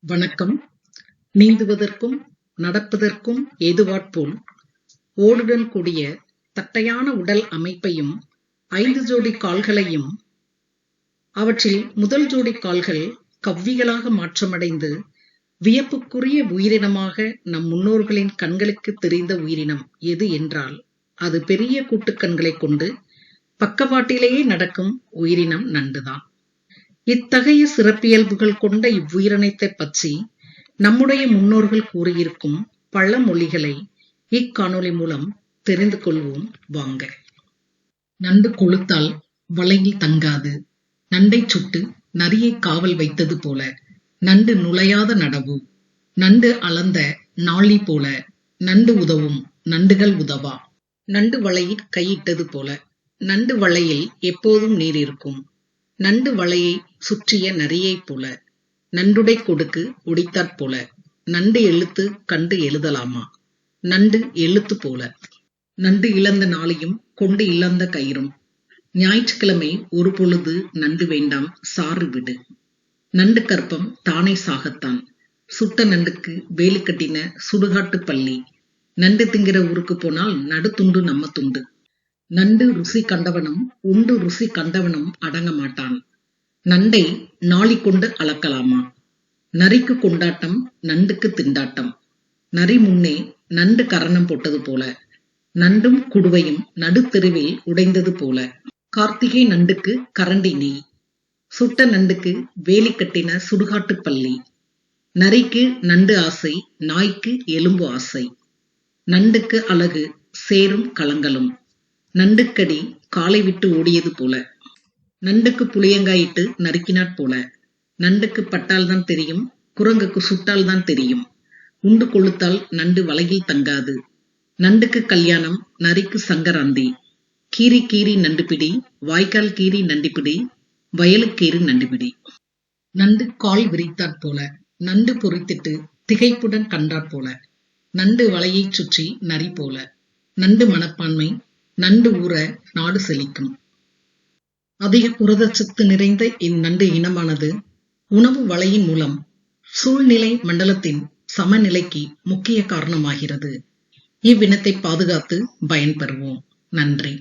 வணக்கம். நீந்துவதற்கும் நடப்பதற்கும் ஏதுவாற்போல் ஓடுடன் கூடிய தட்டையான உடல் அமைப்பையும் 5 ஜோடி கால்களையும் அவற்றில் முதல் ஜோடி கால்கள் கவ்விகளாக மாற்றமடைந்து வியப்புக்குரிய உயிரினமாக நம் முன்னோர்களின் கண்களுக்கு தெரிந்த உயிரினம் எது என்றால் அது பெரிய கூட்டுக்கண்களைக் கொண்டு பக்கவாட்டிலேயே நடக்கும் உயிரினம் நண்டுதான். இத்தகைய சிறப்பியல்புகள் கொண்ட இவ்வுயிரினத்தைப் பற்றி நம்முடைய முன்னோர்கள் கூறியிருக்கும் பழமொழிகளை இக்காணொளி மூலம் தெரிந்து கொள்வோம் வாங்க. நண்டு கொழுத்தால் வலையில் தங்காது, நண்டைச் சுட்டு நரியை காவல் வைத்தது போல, நண்டு நுழையாத நடவு, நண்டு அளந்த நாழி போல, நண்டு உதவும் நண்டுகள் உதவா, நண்டு வலையில் கையிட்டது போல, நண்டு வலையில் எப்போதும் நீர் இருக்கும், நண்டு வலையை சுற்றிய நரியைப் போல, நண்டுடை கொடுக்கு ஒடித்தாற் போல, நண்டு எழுத்து கண்டு எழுதலாமா, நண்டு எழுத்து போல, நண்டு இழந்த நாளையும் கொண்டு இழந்த கயிறும், ஞாயிற்றுக்கிழமை ஒரு பொழுது நண்டு வேண்டாம் சாறு விடு, நண்டு கற்பம் தானே சாகத்தான், சுட்ட நண்டுக்கு வேலி கட்டின சுடுகாட்டு பள்ளி, நண்டு திங்கிற ஊருக்கு போனால் நடு துண்டு நம்ம துண்டு, நண்டு ருசி கண்டவனும் உண்டு ருசி கண்டவனும் அடங்க மாட்டான், நண்டை நாழி கொண்டு அளக்கலாமா, நரிக்கு கொண்டாட்டம் நண்டுக்கு திண்டாட்டம், நரி முன்னே நண்டு கரணம் போட்டது போல, நண்டும் குடுவையும் நடுத்தெருவில் உடைந்தது போல, கார்த்திகை நண்டுக்கு கரண்டி நெய், சுட்ட நண்டுக்கு வேலி கட்டின சுடுகாட்டு பள்ளி, நரிக்கு நண்டு ஆசை நாய்க்கு எலும்பு ஆசை, நண்டுக்கு அழகு சேரும் களங்களும், நண்டுக்கடி காலை விட்டு ஓடியது போல, நண்டுக்கு புளியங்காயிட்டு நறுக்கினாற் போல, நண்டுக்கு பட்டால்தான் தெரியும் குரங்குக்கு சுட்டால்தான் தெரியும், உண்டு கொழுத்தால் நண்டு வலையில் தங்காது, நண்டுக்கு கல்யாணம் நரிக்கு சங்கராந்தி, கீரி கீரி நண்டுபிடி, வாய்க்கால் கீரி நண்டுபிடி, வயலுக்கேறு நண்டுபிடி, நண்டு கால் விரித்தாற் போல, நண்டு பொறித்திட்டு திகைப்புடன் கண்டாற் போல, நண்டு வலையைச் சுற்றி நரி போல, நண்டு மனப்பான்மை நண்டு ஊற நாடு செழிக்கும். அதிக புரதச்சத்து நிறைந்த இந்நண்டு இனமானது உணவு வலையின் மூலம் சூழ்நிலை மண்டலத்தின் சமநிலைக்கு முக்கிய காரணமாகிறது. இவ்வினத்தை பாதுகாத்து பயன்பெறுவோம். நன்றி.